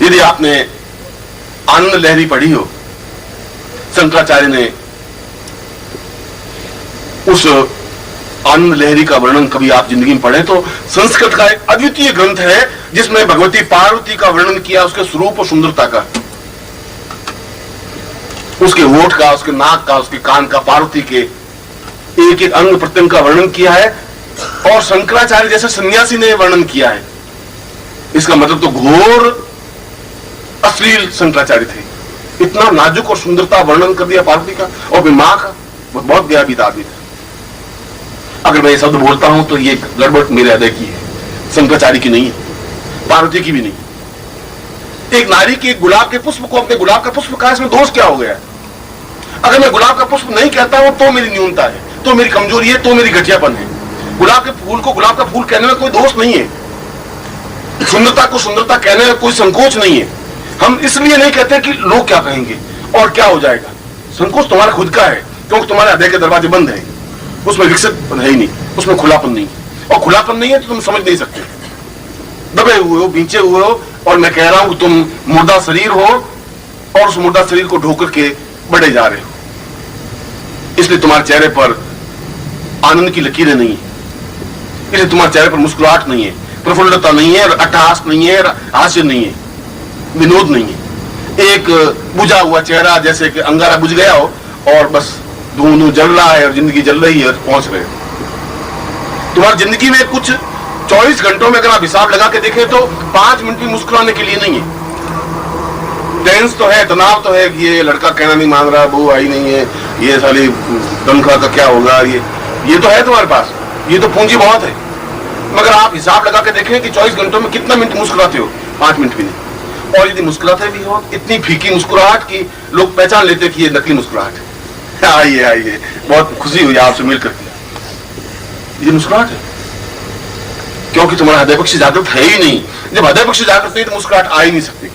यदि आपने आनंद लहरी पढ़ी हो, शंकराचार्य ने उस आनंद लहरी का वर्णन कभी आप जिंदगी में पढ़े तो संस्कृत का एक अद्वितीय ग्रंथ है जिसमें भगवती पार्वती का वर्णन किया, उसके स्वरूप और सुंदरता का, उसके होठ का, उसके नाक का, उसके कान का, पार्वती के एक एक अंग प्रत्यंग का वर्णन किया है। और शंकराचार्य जैसे सन्यासी ने वर्णन किया है। इसका मतलब तो घोर अश्लील शंकराचार्य थे। इतना नाजुक और सुंदरता वर्णन कर दिया पार्वती का और फिर मां का, बहुत गया भी था। अगर मैं ये शब्द बोलता हूं तो ये गड़बड़ मेरे हृदय की है, शंकराचार्य की नहीं है, पार्वती की भी नहीं। एक नारी के गुलाब के पुष्प को अपने गुलाब का पुष्प कहा, इसमें दोष क्या हो गया? अगर मैं गुलाब का पुष्प नहीं कहता हूं तो मेरी न्यूनता है, तो मेरी कमजोरी है, तो मेरी घटियापन है। गुलाब के फूल को गुलाब का फूल कहने में कोई दोष नहीं है, सुंदरता को सुंदरता कहने में कोई संकोच नहीं है। हम इसलिए नहीं कहते कि लोग क्या कहेंगे और क्या हो जाएगा। संकोच तुम्हारा खुद का है, क्योंकि तुम्हारे हृदय के दरवाजे बंद हैं, उसमें विकसित है ही नहीं, उसमें खुलापन नहीं, और खुलापन नहीं है तो तुम समझ नहीं सकते। दबे हुए हो, बींचे हुए हो, और मैं कह रहा हूं तुम मुर्दा शरीर हो और उस मुर्दा शरीर को ढोकर के बढ़े जा रहे हो। इसलिए तुम्हारे चेहरे पर आनंद की लकीरें नहीं है, इसलिए तुम्हारे चेहरे पर मुस्कुराहट नहीं है, प्रफुल्लता नहीं है, अट्टहास नहीं है, हास्य नहीं है, विनोद नहीं है। एक बुझा हुआ चेहरा, जैसे कि अंगारा बुझ गया हो और बस धुआं जल रहा है और जिंदगी जल रही है, पहुंच रहे हो। तुम्हारी जिंदगी में कुछ 24 घंटों में अगर आप हिसाब लगा के देखें तो 5 मिनट भी मुस्कुराने के लिए नहीं है। टेंस तो है, तनाव तो है कि ये लड़का कहना नहीं मान रहा, बहू आई नहीं है, ये साली तनख्वाह का क्या होगा, ये तो है तुम्हारे पास, ये तो पूंजी बहुत है। मगर आप हिसाब लगा के देखें कि 24 घंटों में कितना मिनट मुस्कुराते हो? 5 मिनट भी नहीं। और यदि मुस्कुराते भी हो, इतनी फीकी मुस्कुराहट की लोग पहचान लेते कि ये नकली मुस्कुराहट है। आइए आइए, बहुत खुशी हुई आपसे मिलकर। ये मुस्कुराहट है क्योंकि तुम्हारा हृदय पक्षी जागृत है ही नहीं। जब हृदय पक्षी जागृत नहीं तो मुस्कुराहट आ ही नहीं सकती।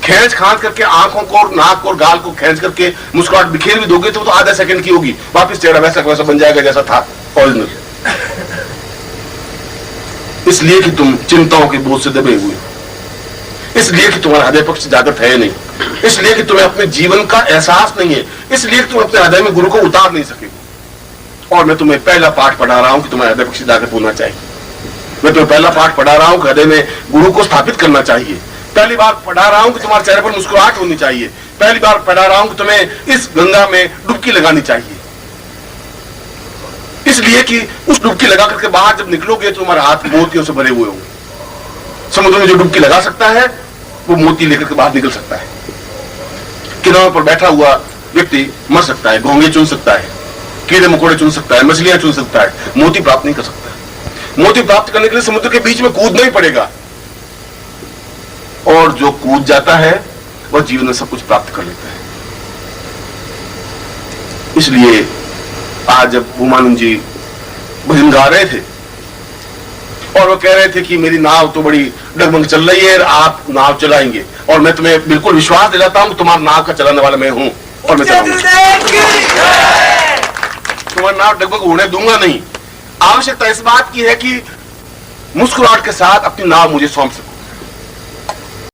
खींच खांच करके आंखों को, नाक को और गाल को खींच करके मुस्कुराहट बिखेर भी दोगे तो आधा सेकंड की होगी, वापस चेहरा वैसा वैसा बन जाएगा जैसा था ओरिजिनल। इसलिए कि तुम चिंताओं के बोझ से दबे हुए, इसलिए कि तुम्हारा हृदय पक्ष जागृत है नहीं, इसलिए कि तुम्हें अपने जीवन का एहसास नहीं है, इसलिए कि तुम अपने हृदय में गुरु को उतार नहीं सके। और मैं तुम्हें पहला पाठ पढ़ा रहा हूं कि तुम्हारा हृदय पक्ष जागृत होना चाहिए। मैं तुम्हें पहला पाठ पढ़ा रहा हूं कि हृदय में गुरु को स्थापित करना चाहिए। पहली बार पढ़ा रहा हूं कि तुम्हारे चेहरे पर मुस्कुराहट होनी चाहिए। पहली बार पढ़ा रहा हूं कि तुम्हें इस गंगा में डुबकी लगानी चाहिए, इसलिए कि उस डुबकी लगा करके बाहर जब निकलोगे तो तुम्हारे हाथ मोतियों से भरे हुए होंगे। समुद्र में जो डुबकी लगा सकता है वो मोती लेकर के बाहर निकल सकता है। किनारों पर बैठा हुआ व्यक्ति मर सकता है, घोंगे चुन सकता है, कीड़े मकोड़े चुन सकता है, मछलियां चुन सकता है, मोती प्राप्त नहीं कर सकता। मोती प्राप्त करने के लिए समुद्र के बीच में कूदना ही पड़ेगा, और जो कूद जाता है वह जीवन में सब कुछ प्राप्त कर लेता है। इसलिए आज जब उमानंद जी भजन गा रहे थे और वो कह रहे थे कि मेरी नाव तो बड़ी डगमग चल रही है, आप नाव चलाएंगे, और मैं तुम्हें बिल्कुल विश्वास दिलाता हूं कि तुम्हारा नाव का चलाने वाला मैं हूं और मैं चलाऊंगा। तुम्हारा नाव डगमग होने दूंगा नहीं। आवश्यकता इस बात की है कि मुस्कुराहट के साथ अपनी नाव मुझे सौंप सकते।